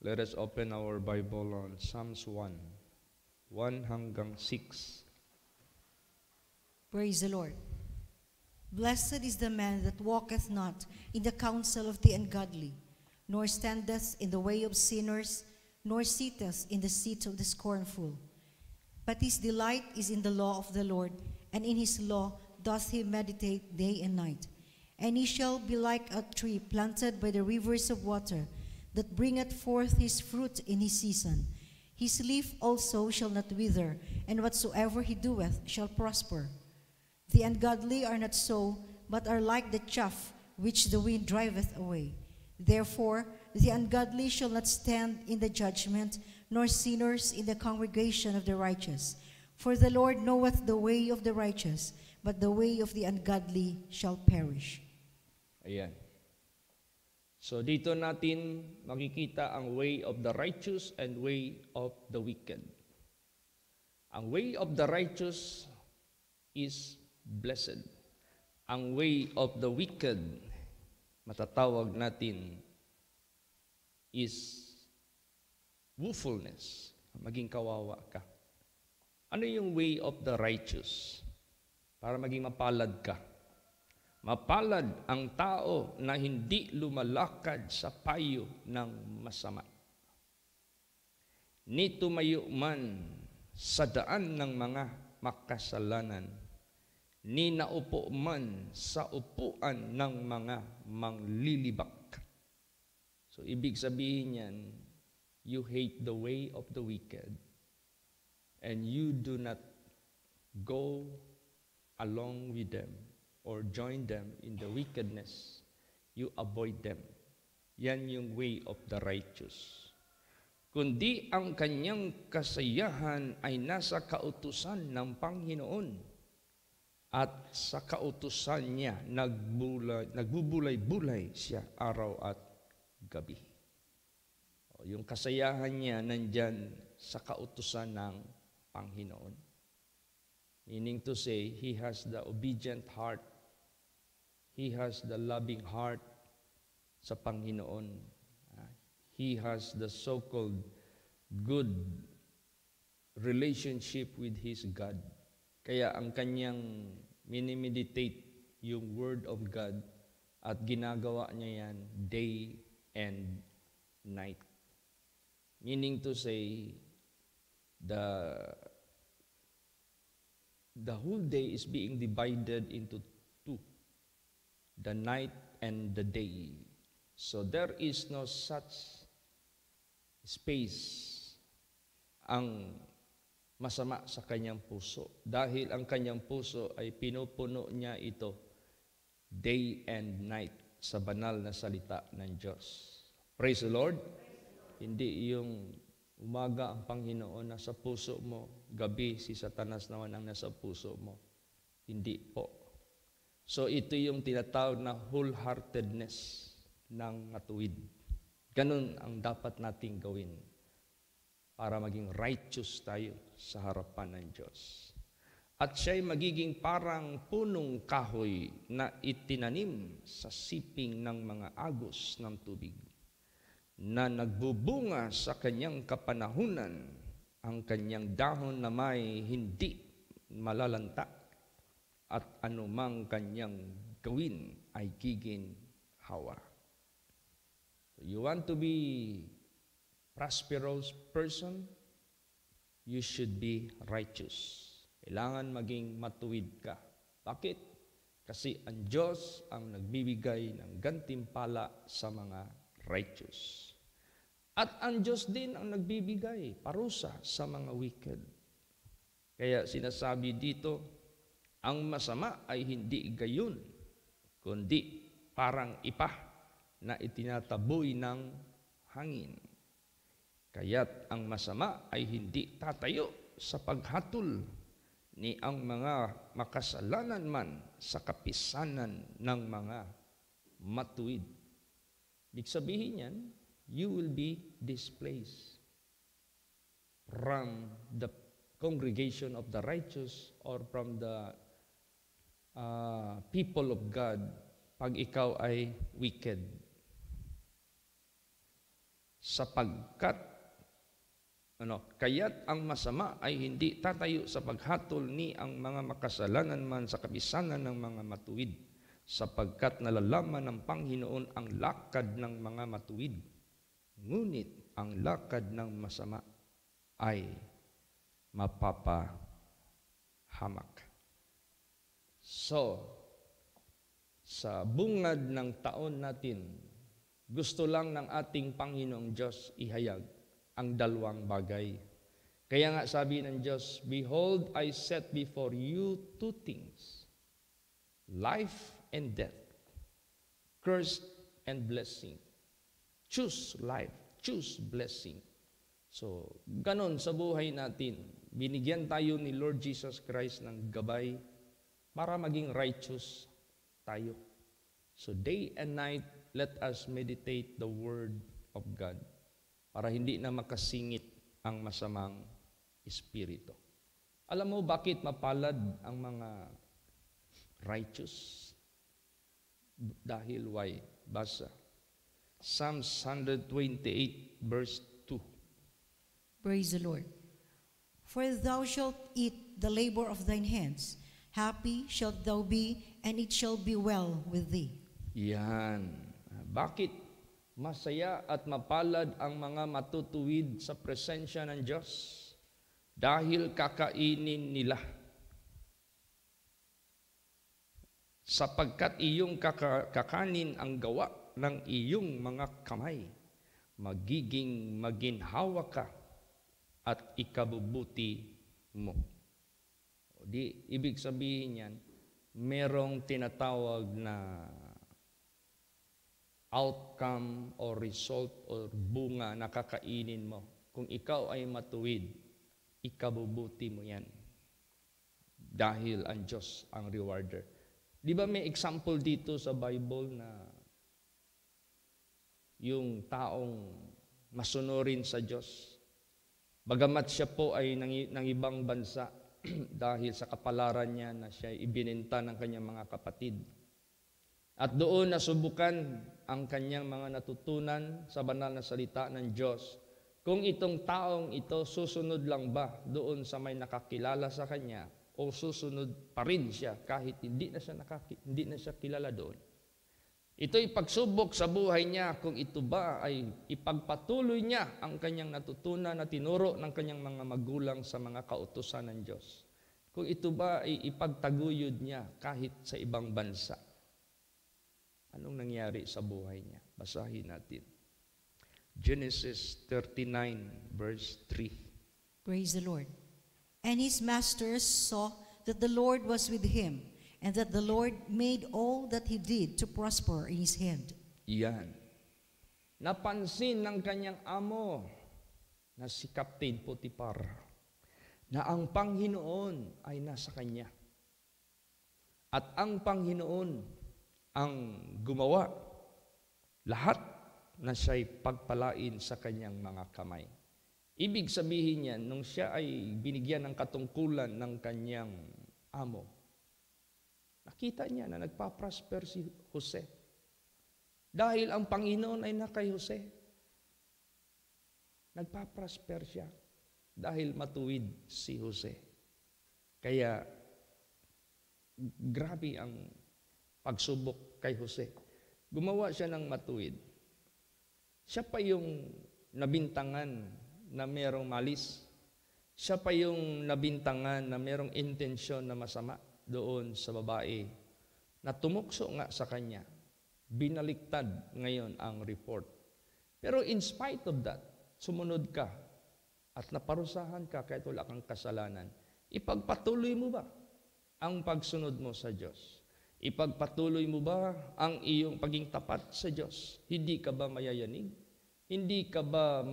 Let us open our Bible on Psalms 1, 1 hanggang 6. Praise the Lord. Blessed is the man that walketh not in the counsel of the ungodly, nor standeth in the way of sinners, nor sitteth in the seat of the scornful. But his delight is in the law of the Lord, and in his law doth he meditate day and night. And he shall be like a tree planted by the rivers of water, that bringeth forth his fruit in his season. His leaf also shall not wither, and whatsoever he doeth shall prosper. The ungodly are not so, but are like the chaff which the wind driveth away. Therefore the ungodly shall not stand in the judgment, nor sinners in the congregation of the righteous. For the Lord knoweth the way of the righteous, but the way of the ungodly shall perish. Ayan. So dito natin makikita ang way of the righteous and way of the wicked. Ang way of the righteous is blessed. Ang way of the wicked, matatawag natin, is woefulness. Maging kawawa ka. Ano yung way of the righteous? Para maging mapalad ka. Mapalad ang tao na hindi lumalakad sa payo ng masama. Ni tumayo man sa daan ng mga makasalanan, ni naupo man sa upuan ng mga manglilibak. So ibig sabihin yan, you hate the way of the wicked and you do not go along with them or join them in the wickedness, you avoid them. Yan yung way of the righteous. Kundi ang kanyang kasayahan ay nasa kautusan ng Panginoon, at sa kautusan niya nagbubulay-bulay siya araw at gabi. Yung kasayahan niya nandyan sa kautusan ng Panginoon. Meaning to say, he has the obedient heart. He has the loving heart sa Panginoon. He has the so-called good relationship with his God. Kaya ang kanyang minimeditate yung Word of God at ginagawa niya yan day and night. Meaning to say, the whole day is being divided into two, the night and the day. So there is no such space ang masama sa kanyang puso, dahil ang kanyang puso ay pinupuno niya ito day and night sa banal na salita ng Diyos. Praise the Lord. Hindi yung umaga ang Panginoon nasa puso mo, gabi si Satanas naman ang nasa puso mo. Hindi po. So ito yung tinatawag na wholeheartedness ng matuwid. Ganun ang dapat nating gawin para maging righteous tayo sa harapan ng Diyos. At siya'y magiging parang punong kahoy na itinanim sa siping ng mga agos ng tubig, na nagbubunga sa kanyang kapanahunan, ang kanyang dahon na may hindi malalanta, at anumang kanyang gawin ay giginhawa. You want to be prosperous person, you should be righteous. Kailangan maging matuwid ka. Bakit? Kasi ang Diyos ang nagbibigay ng gantimpala sa mga righteous. At ang Diyos din ang nagbibigay parusa sa mga wicked. Kaya sinasabi dito, ang masama ay hindi gayon, kundi parang ipa na itinataboy ng hangin. Kaya't ang masama ay hindi tatayo sa paghatol, ni ang mga makasalanan man sa kapisanan ng mga matuwid. Ibig sabihin yan, you will be displaced from the congregation of the righteous or from the people of God pag ikaw ay wicked. sapagkat kaya't ang masama ay hindi tatayo sa paghatol ni ang mga makasalanan man sa kapisanan ng mga matuwid, sapagkat nalalaman ng Panginoon ang lakad ng mga matuwid, ngunit ang lakad ng masama ay mapapahamak. So, sa bungad ng taon natin, gusto lang ng ating Panginoong Diyos ihayag ang dalawang bagay. Kaya nga sabi ng Diyos, "Behold, I set before you two things, life and death, curse and blessing. Choose life, choose blessing." So, ganon sa buhay natin. Binigyan tayo ni Lord Jesus Christ ng gabay para maging righteous tayo. So day and night, let us meditate the Word of God para hindi na makasingit ang masamang espiritu. Alam mo bakit mapalad ang mga righteous? Dahil why? Basa. Psalms 128 verse 2. Praise the Lord. For thou shalt eat the labor of thine hands. Happy shalt thou be, and it shall be well with thee. Yan. Bakit masaya at mapalad ang mga matutuwid sa presensya ng Diyos? Dahil kakainin nila. Sapagkat iyong kakanin ang gawa ng iyong mga kamay, magiging maginhawa ka at ikabubuti mo. Di, ibig sabihin yan, merong tinatawag na outcome or result or bunga na kakainin mo. Kung ikaw ay matuwid, ikabubuti mo yan. Dahil ang Diyos ang rewarder. Di ba may example dito sa Bible na yung taong masunurin sa Diyos, bagamat siya po ay ng ibang bansa, dahil sa kapalaran niya na siya ibininta ng kanyang mga kapatid. At doon nasubukan ang kanyang mga natutunan sa banal na salita ng Diyos. Kung itong taong ito susunod lang ba doon sa may nakakilala sa kanya o susunod pa rin siya kahit hindi na siya kilala doon. Ito'y pagsubok sa buhay niya kung ito ba ay ipagpatuloy niya ang kanyang natutunan na tinuro ng kanyang mga magulang sa mga kautusan ng Diyos. Kung ito ba ay ipagtaguyod niya kahit sa ibang bansa. Anong nangyari sa buhay niya? Basahin natin. Genesis 39 verse 3. Praise the Lord. And his masters saw that the Lord was with him, and that the Lord made all that he did to prosper in his hand. Yan. Napansin ng kanyang amo na si Captain Potiphar na ang Panginoon ay nasa kanya. At ang Panginoon ang gumawa lahat na siya'y pagpalain sa kanyang mga kamay. Ibig sabihin niyan, nung siya ay binigyan ng katungkulan ng kanyang amo, nakita niya na nagpa-prosper si Jose. Dahil ang Panginoon ay na kay Jose. Nagpa-prosper siya dahil matuwid si Jose. Kaya, grabe ang pagsubok kay Jose. Gumawa siya ng matuwid. Siya pa yung nabintangan na merong malis. Siya pa yung nabintangan na merong intensyon na masama doon sa babae na tumukso nga sa kanya. Binaliktad ngayon ang report. Pero in spite of that, sumunod ka at naparusahan ka kahit wala kang kasalanan. Ipagpatuloy mo ba ang pagsunod mo sa Diyos? Ipagpatuloy mo ba ang iyong paging tapat sa Diyos? Hindi ka ba mayayanig? Hindi ka ba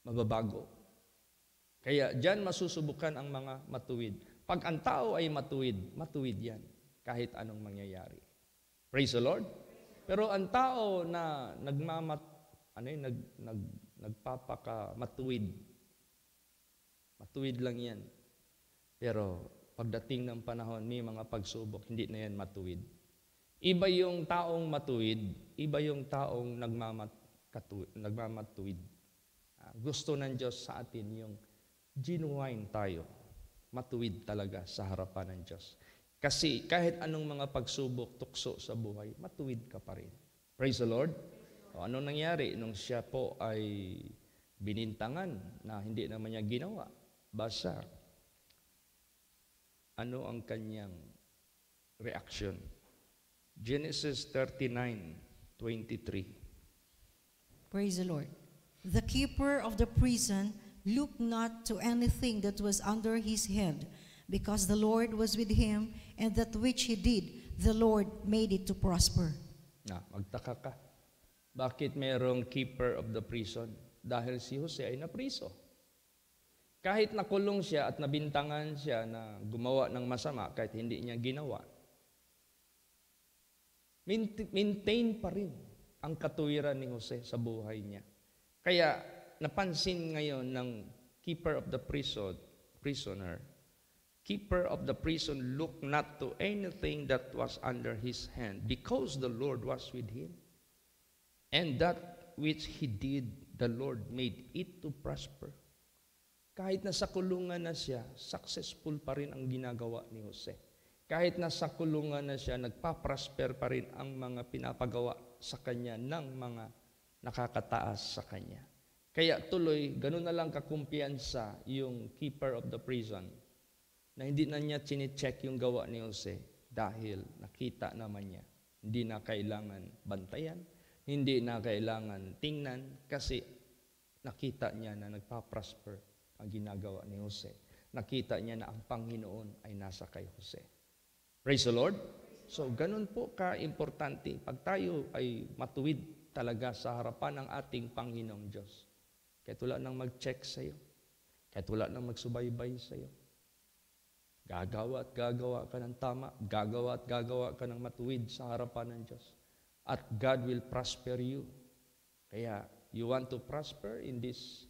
mababago? Kaya diyan masusubukan ang mga matuwid. Pag ang tao ay matuwid, matuwid yan kahit anong mangyayari. Praise the Lord. Pero ang tao na nagpapaka-matuwid, matuwid lang yan. Pero pagdating ng panahon, may mga pagsubok, hindi na yan matuwid. Iba yung taong matuwid iba yung taong nagmamatuwid. Gusto ng Diyos sa atin yung genuine tayo, matuwid talaga sa harapan ng Diyos. Kasi kahit anong mga pagsubok, tukso sa buhay, matuwid ka pa rin. Praise the Lord. O, ano nangyari nung siya po ay binintangan na hindi naman niya ginawa? Basta, ano ang kanyang reaction? Genesis 39:23. Praise the Lord. The keeper of the prison looked not to anything that was under his hand, because the Lord was with him, and that which he did, the Lord made it to prosper. Magtaka ka. Bakit mayroong keeper of the prison? Dahil si Jose ay napriso. Kahit nakulong siya at nabintangan siya na gumawa ng masama, kahit hindi niya ginawa, maintain pa rin ang katuwiran ni Jose sa buhay niya. Kaya napansin ngayon ng keeper of the prisoner, keeper of the prison looked not to anything that was under his hand, because the Lord was with him. And that which he did, the Lord made it to prosper. Kahit nasa kulungan na siya, successful pa rin ang ginagawa ni Jose. Kahit nasa kulungan na siya, nagpa-prosper pa rin ang mga pinapagawa sa kanya ng mga nakakataas sa kanya. Kaya tuloy, ganun na lang kakumpiyansa yung keeper of the prison na hindi na niya chine-check yung gawa ni Jose dahil nakita naman niya. Hindi na kailangan bantayan, hindi na kailangan tingnan kasi nakita niya na nagpa-prosper ang ginagawa ni Jose. Nakita niya na ang Panginoon ay nasa kay Jose. Praise the Lord. So, ganun po ka-importante pag tayo ay matuwid talaga sa harapan ng ating Panginoong Diyos. Kahit wala nang mag-check sa iyo, kahit wala nang magsubaybay sa iyo, gagawa at gagawa ka ng tama, gagawa at gagawa ka ng matuwid sa harapan ng Diyos. At God will prosper you. Kaya, you want to prosper in this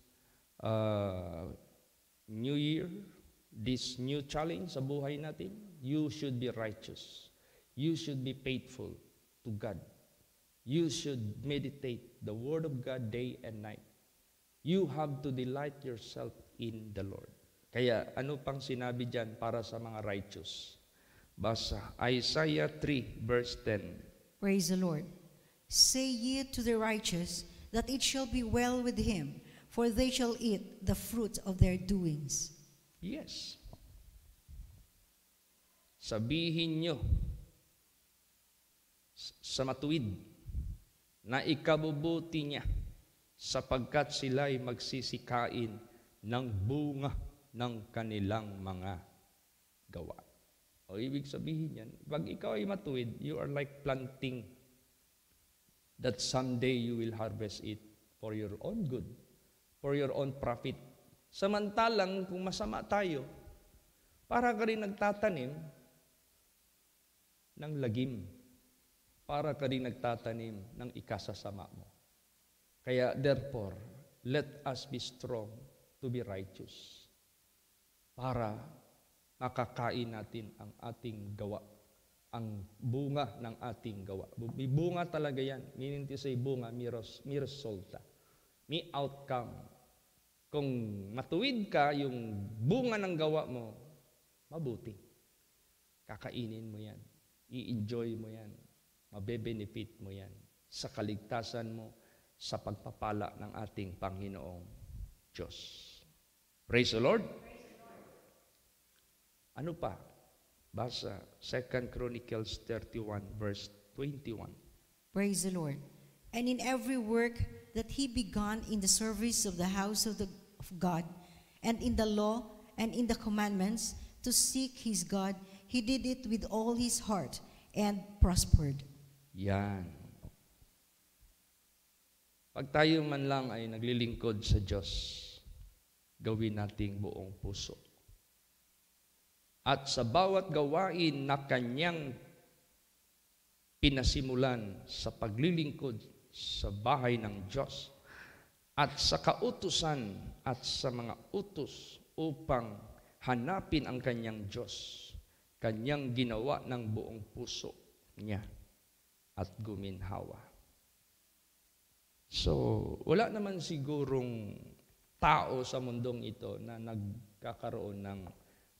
new year, this new challenge sa buhay natin, you should be righteous. You should be faithful to God. You should meditate the Word of God day and night. You have to delight yourself in the Lord. Kaya ano pang sinabi dyan para sa mga righteous? Basa Isaiah 3 verse 10. Praise the Lord. Say ye to the righteous that it shall be well with him, for they shall eat the fruit of their doings. Yes. Sabihin nyo sa matuwid na ikabubuti niya sapagkat sila'y magsisikain ng bunga ng kanilang mga gawa. O ibig sabihin yan, pag ikaw ay matuwid, you are like planting that someday you will harvest it for your own good, for your own profit. Samantalang kung masama tayo, para ka rin nagtatanim ng lagim, para ka rin nagtatanim ng ikasasama mo. Kaya therefore, let us be strong to be righteous para makakain natin ang ating gawa, ang bunga ng ating gawa. May bunga talaga yan. Meaning to say bunga, may resulta. May outcome. Kung matuwid ka, yung bunga ng gawa mo, mabuti. Kakainin mo yan. I-enjoy mo yan. Mabe-benefit mo yan sa kaligtasan mo, sa pagpapala ng ating Panginoong Diyos. Praise the Lord. Ano pa? Basa 2 Chronicles 31 verse 21. Praise the Lord. And in every work that he began in the service of the house of God, and in the law and in the commandments to seek his God, he did it with all his heart and prospered. Yan. Pag tayo man lang ay naglilingkod sa Diyos, gawin nating buong puso. At sa bawat gawain na kanyang pinasimulan sa paglilingkod sa bahay ng Diyos at sa kautusan at sa mga utos upang hanapin ang kanyang Diyos, kanyang ginawa ng buong puso niya at guminhawa. So, wala naman sigurong tao sa mundong ito na nagkakaroon ng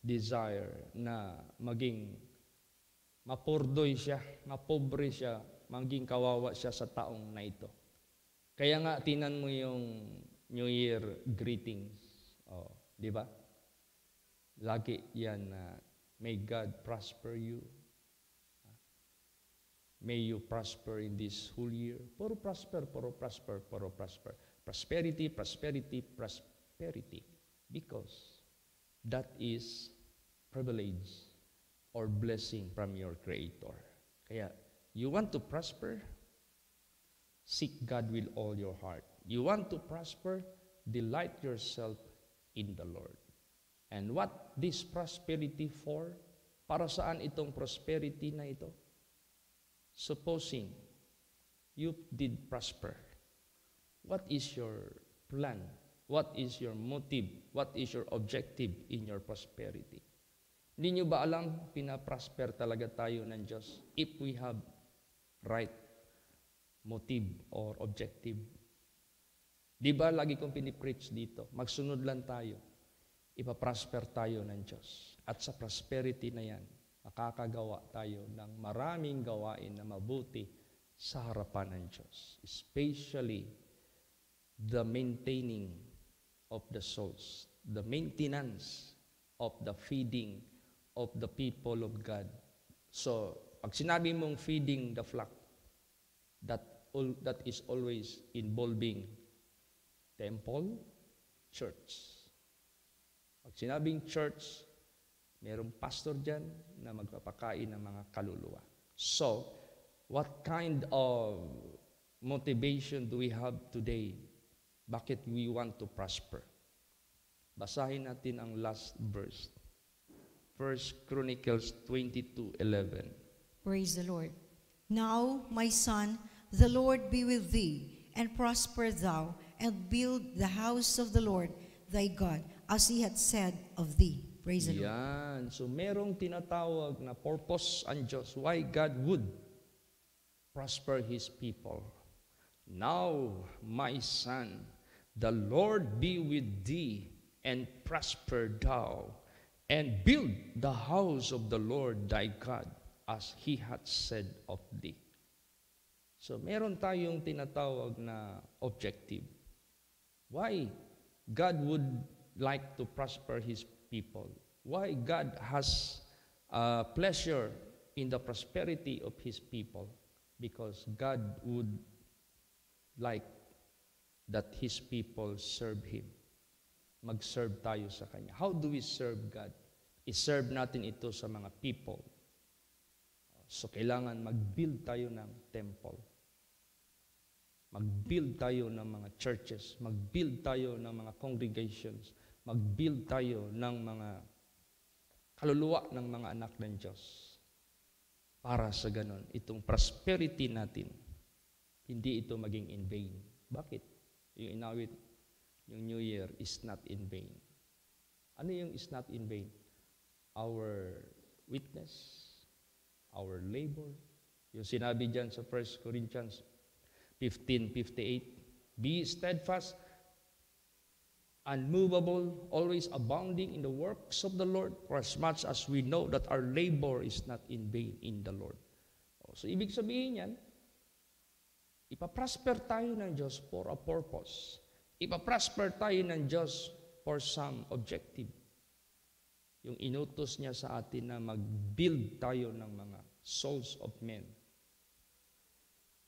desire na maging mapurdoy siya, mapobre siya, maging kawawa siya sa taong na ito. Kaya nga, tinan mo yung New Year greetings. Oh, di ba? Lagi yan na may God prosper you. May you prosper in this whole year. Puro prosper, puro prosper, puro prosper. Prosperity, prosperity, prosperity. Because that is privilege or blessing from your Creator. Kaya, you want to prosper? Seek God with all your heart. You want to prosper? Delight yourself in the Lord. And what this prosperity for? Para saan itong prosperity na ito? Supposing you did prosper, what is your plan? What is your motive? What is your objective in your prosperity? Hindi nyo ba alam, pinaprosper talaga tayo ng Diyos if we have right motive or objective. Di ba lagi kong pinipreach dito, magsunod lang tayo, ipaprosper tayo ng Diyos. At sa prosperity na yan, makakagawa tayo ng maraming gawain na mabuti sa harapan ng Diyos. Especially the maintaining of the souls, the maintenance of the feeding of the people of God. So, pag sinabi mong feeding the flock, that is always involving temple, church. Pag sinabing church, merong pastor dyan na magpapakain ng mga kaluluwa. So, what kind of motivation do we have today? Bakit we want to prosper? Basahin natin ang last verse. 1 Chronicles 22:11. Praise the Lord. Now, my son, the Lord be with thee, and prosper thou, and build the house of the Lord thy God, as he had said of thee. Praise the Lord. Yan. So, merong tinatawag na purpose ang Diyos. Why God would prosper His people. Now, my son, the Lord be with thee, and prosper thou, and build the house of the Lord thy God, as He hath said of thee. So, meron tayong tinatawag na objective. Why God would like to prosper His people? Why God has pleasure in the prosperity of His people? Because God would like that His people serve Him. Mag-serve tayo sa Kanya. How do we serve God? I-serve natin ito sa mga people. So, kailangan mag-build tayo ng temple. Mag-build tayo ng mga churches. Mag-build tayo ng mga congregations. Mag-build tayo ng mga kaluluwa ng mga anak ng Diyos. Para sa ganon, itong prosperity natin, hindi ito maging in vain. Bakit? Yung inawit, yung New Year is not in vain. Ano yung is not in vain? Our witness, our labor. Yung sinabi dyan sa 1 Corinthians 15:58, be steadfast, unmovable, always abounding in the works of the Lord, for as much as we know that our labor is not in vain in the Lord. So, ibig sabihin yan, ipaprosper tayo ng Diyos for a purpose. Ipaprosper tayo ng Diyos for some objective. Yung inutos niya sa atin na mag-build tayo ng mga souls of men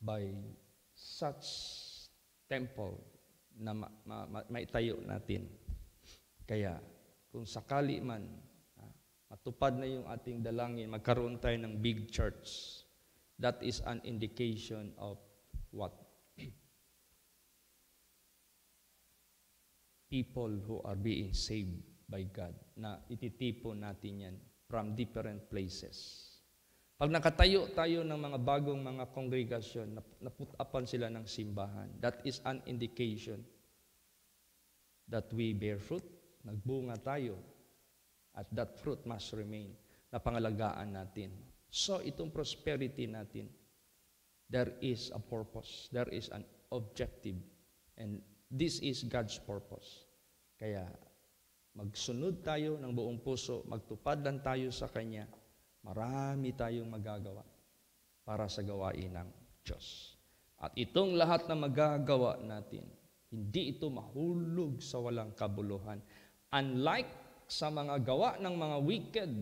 by such temple na maitayo natin. Kaya, kung sakali man, matupad na yung ating dalangin, magkaroon tayo ng big church, that is an indication of what? People who are being saved by God, na ititipon natin yan from different places. Pag nakatayo tayo ng mga bagong mga kongregasyon, naput-upan sila ng simbahan, that is an indication that we bear fruit, nagbunga tayo, at that fruit must remain, na pangalagaan natin. So, itong prosperity natin, there is a purpose, there is an objective. And this is God's purpose. Kaya magsunod tayo ng buong puso, magtupad lang tayo sa Kanya, marami tayong magagawa para sa gawain ng Diyos. At itong lahat na magagawa natin, hindi ito mahulog sa walang kabuluhan. Unlike sa mga gawa ng mga wicked,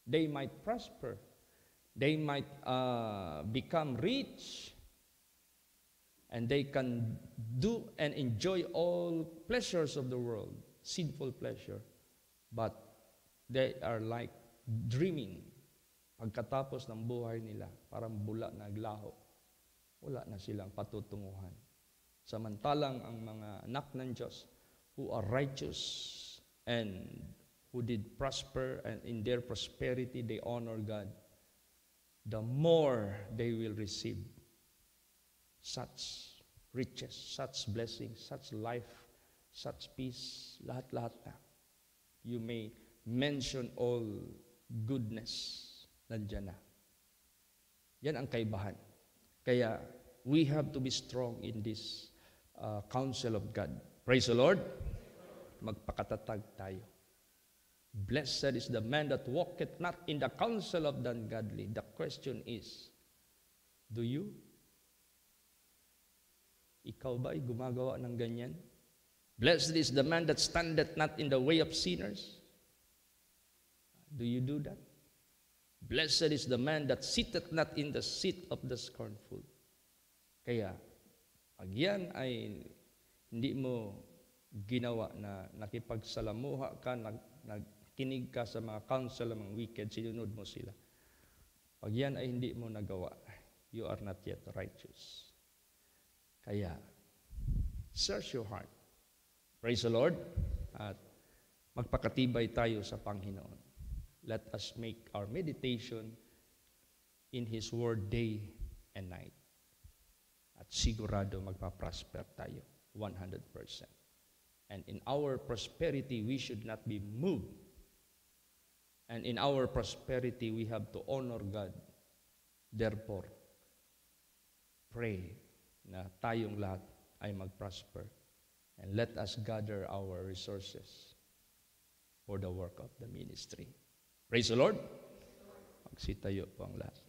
they might prosper, they might become rich, and they can do and enjoy all pleasures of the world, sinful pleasure, but they are like dreaming. Pagkatapos ng buhay nila, parang bula na aglaho, wala na silang patutunguhan. Samantalang ang mga anak ng Diyos who are righteous and who did prosper, and in their prosperity they honor God, the more they will receive such riches, such blessings, such life, such peace, lahat-lahat na. You may mention all goodness, nandiyan na. Yan ang kaibahan. Kaya we have to be strong in this counsel of God. Praise the Lord. Magpakatatag tayo. Blessed is the man that walketh not in the counsel of the ungodly. The question is, do you? Ikaw ba ay gumagawa ng ganyan? Blessed is the man that standeth not in the way of sinners. Do you do that? Blessed is the man that sitteth not in the seat of the scornful. Kaya, pag yan ay hindi mo ginawa na nakipagsalamuha ka, nagkinig ka sa mga counsel ng mga wicked, sinunod mo sila. Pag yan ay hindi mo nagawa, you are not yet righteous. Kaya, search your heart. Praise the Lord. At magpakatibay tayo sa Panginoon. Let us make our meditation in His Word day and night. At sigurado magpa-prosper tayo 100%. And in our prosperity, we should not be moved. And in our prosperity, we have to honor God. Therefore, pray na tayong lahat ay mag-prosper. And let us gather our resources for the work of the ministry. Praise the Lord. Magsitayo po ang lahat.